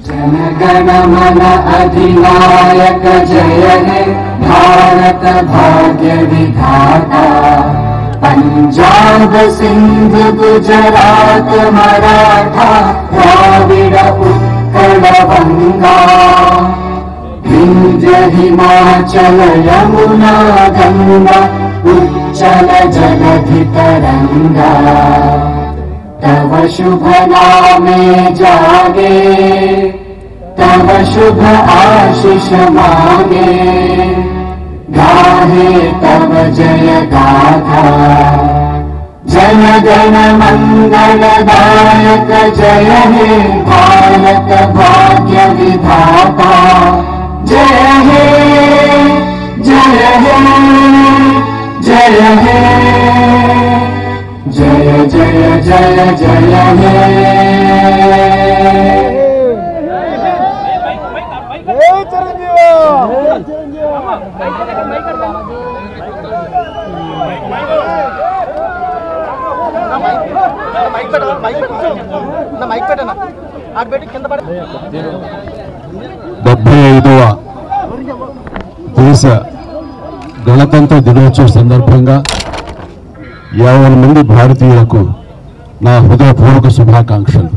जनगण मन अधिनायक जय हे भारत भाग्य विधाता। पंजाब सिंध गुजरात मराठा द्राविड़ उत्कल गंगा। विंध्य हिमाचल यमुना गंगा उच्चल जलधि तरंगा। तव शुभ नामे जागे तव शुभ आशीष मांगे। गाहे तव जय गाथा जन गण मंगल दायक जय हे भारत भाग्य विधाता। जय हे जय हे जय हे जय जय जय जय हे। దేశ గణతంత్ర దినోత్సవ సందర్భంగా 50 మంది భారతీయులకు నా హృదయపూర్వక శుభాకాంక్షలు.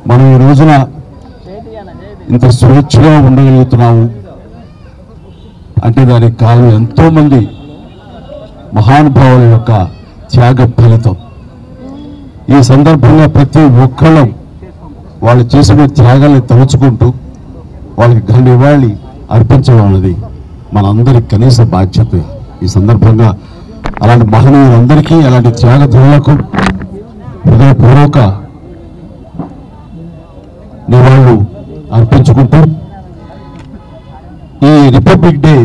మనం ఈ రోజున ఇంత స్వేచ్ఛగా ఉండగలుగుతున్నాము అంటే దానికి కారణం ఎంతోమంది మహానుభావుల యొక్క త్యాగ ఫలితం. ఈ సందర్భంగా ప్రతి ఒక్కళ్ళం వాళ్ళు చేసిన త్యాగాన్ని తలుచుకుంటూ వాళ్ళకి ఘన నివాళి అర్పించడం అనేది మనందరి కనీస బాధ్యత. ఈ సందర్భంగా అలాంటి మహనీయులందరికీ అలాంటి త్యాగధనులకు హృదయపూర్వక నివాళులు అర్పించుకుంటూ ఈ రిపబ్లిక్ డే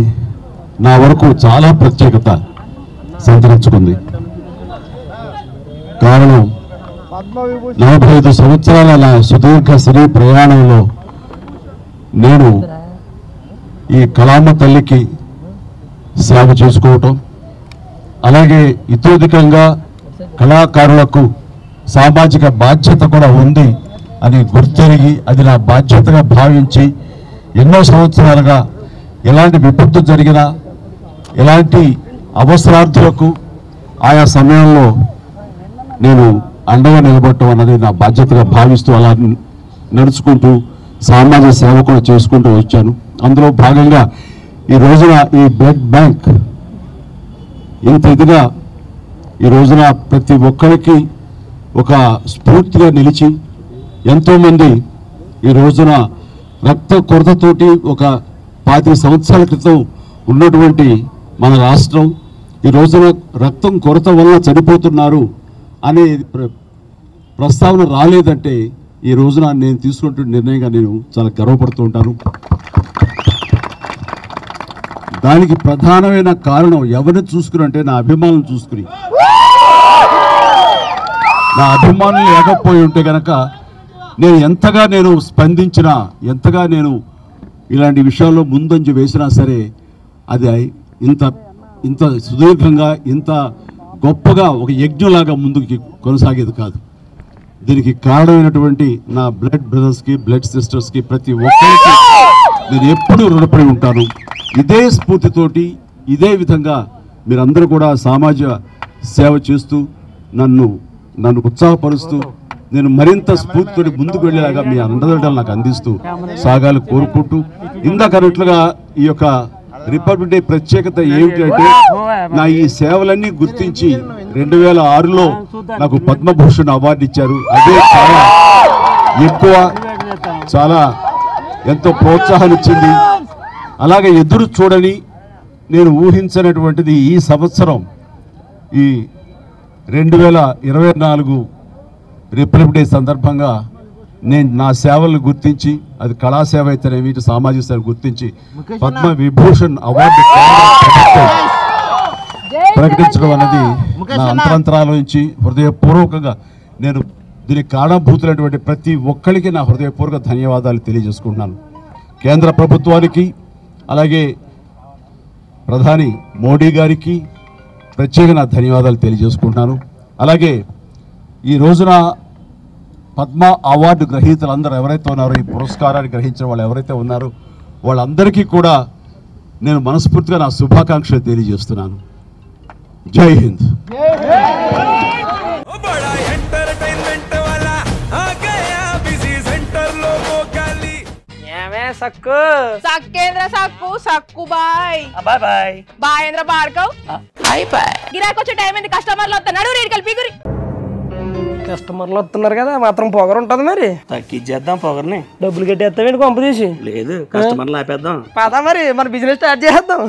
నా వరకు చాలా ప్రత్యేకత సంతరించుకుంది. కారణం 45 సంవత్సరాల నా సుదీర్ఘ సినీ ప్రయాణంలో నేను ఈ కళామ తల్లికి సేవ చేసుకోవటం, అలాగే ఇతోధికంగా కళాకారులకు సామాజిక బాధ్యత కూడా ఉంది అని గుర్తెరిగి అది నా బాధ్యతగా భావించి ఎన్నో సంవత్సరాలుగా ఎలాంటి విపత్తు జరిగినా ఎలాంటి అవసరార్థులకు ఆయా సమయంలో నేను అండగా నిలబడటం అన్నది నా బాధ్యతగా భావిస్తూ అలా నడుచుకుంటూ సామాజిక సేవ కూడా చేసుకుంటూ వచ్చాను. అందులో భాగంగా ఈ రోజున ఈ బ్లడ్ బ్యాంక్ ఇంత ఇదిగా ఈ రోజున ప్రతి ఒక్కరికి ఒక స్ఫూర్తిగా నిలిచి ఎంతోమంది ఈ రోజున రక్త కొరతతోటి ఒక 25 సంవత్సరాల క్రితం ఉన్నటువంటి మన రాష్ట్రం ఈ రోజున రక్తం కొరత వల్ల చనిపోతున్నారు అనే ప్రస్తావన రాలేదంటే ఈ రోజున నేను తీసుకున్న నిర్ణయంగా నేను చాలా గర్వపడుతూ ఉంటాను. దానికి ప్రధానమైన కారణం ఎవరిని చూసుకుని అంటే నా అభిమానులను చూసుకుని. నా అభిమానులు లేకపోయి ఉంటే కనుక నేను ఎంతగా స్పందించినా ఎంతగా ఇలాంటి విషయాల్లో ముందంజ వేసినా సరే అది ఇంత సుదీర్ఘంగా ఇంత గొప్పగా ఒక యజ్ఞంలాగా ముందుకు కొనసాగేది కాదు. దీనికి కారణమైనటువంటి నా బ్లడ్ బ్రదర్స్కి బ్లడ్ సిస్టర్స్కి ప్రతి ఒక్కరికి నేను ఎప్పుడూ రుణపడి ఉంటాను. ఇదే స్ఫూర్తితోటి ఇదే విధంగా మీరందరూ కూడా సామాజిక సేవ చేస్తూ నన్ను ఉత్సాహపరుస్తూ నేను మరింత స్ఫూర్తితో ముందుకు వెళ్ళేలాగా మీ అండదండలు నాకు అందిస్తూ సాగాలు కోరుకుంటూ ఇందాకన్నట్లుగా ఈ యొక్క రిపబ్లిక్ డే ప్రత్యేకత ఏమిటంటే నా ఈ సేవలన్నీ గుర్తించి 2006లో నాకు పద్మభూషణ్ అవార్డు ఇచ్చారు. అదే చాలా ఎక్కువ, చాలా ఎంతో ప్రోత్సాహాన్ని ఇచ్చింది. అలాగే ఎదురు చూడని నేను ఊహించినటువంటిది ఈ సంవత్సరం ఈ 2024 రిపబ్లిక్ డే సందర్భంగా నేను నా సేవలను గుర్తించి, అది కళాసేవ అయితేనేమి, ఇటు సామాజిక సేవ గుర్తించి పద్మ విభూషణ్ అవార్డు ప్రకటించడం అనేది నా అంతరంతరాల నుంచి హృదయపూర్వకంగా నేను దీనికి కారణభూతులైనటువంటి ప్రతి ఒక్కరికి నా హృదయపూర్వక ధన్యవాదాలు తెలియజేసుకుంటున్నాను. కేంద్ర ప్రభుత్వానికి, అలాగే ప్రధాని మోడీ గారికి ప్రత్యేక నా ధన్యవాదాలు తెలియజేసుకుంటున్నాను. అలాగే ఈ రోజున పద్మ అవార్డు గ్రహీతలందరూ ఎవరైతే ఉన్నారో, ఈ పురస్కారాన్ని గ్రహించిన వాళ్ళు ఎవరైతే ఉన్నారో వాళ్ళందరికీ కూడా నేను మనస్ఫూర్తిగా నా శుభాకాంక్షలు తెలియజేస్తున్నాను. జై హింద్. సక్కు సక్కేంద్ర సక్కు సక్కు బాయ్ బాయ్ బాయ్ బాయేంద్ర భార్గవ్ బాయ్ బాయ్. గిరాకి వచ్చే టైం ఏంది? కస్టమర్లు వస్తున్నాడు, రేటు కలిపి గురి. కస్టమర్లు వస్తున్నారు కదా, మాత్రం పొగరు ఉంటది. మరి తగ్గించేద్దాం పొగర్ని. డబ్బులు కట్టేస్తావేంటి కొంప తీసి? లేదు, కస్టమర్లు ఆపేద్దాం. పదా మరి మన బిజినెస్ స్టార్ట్ చేద్దాం.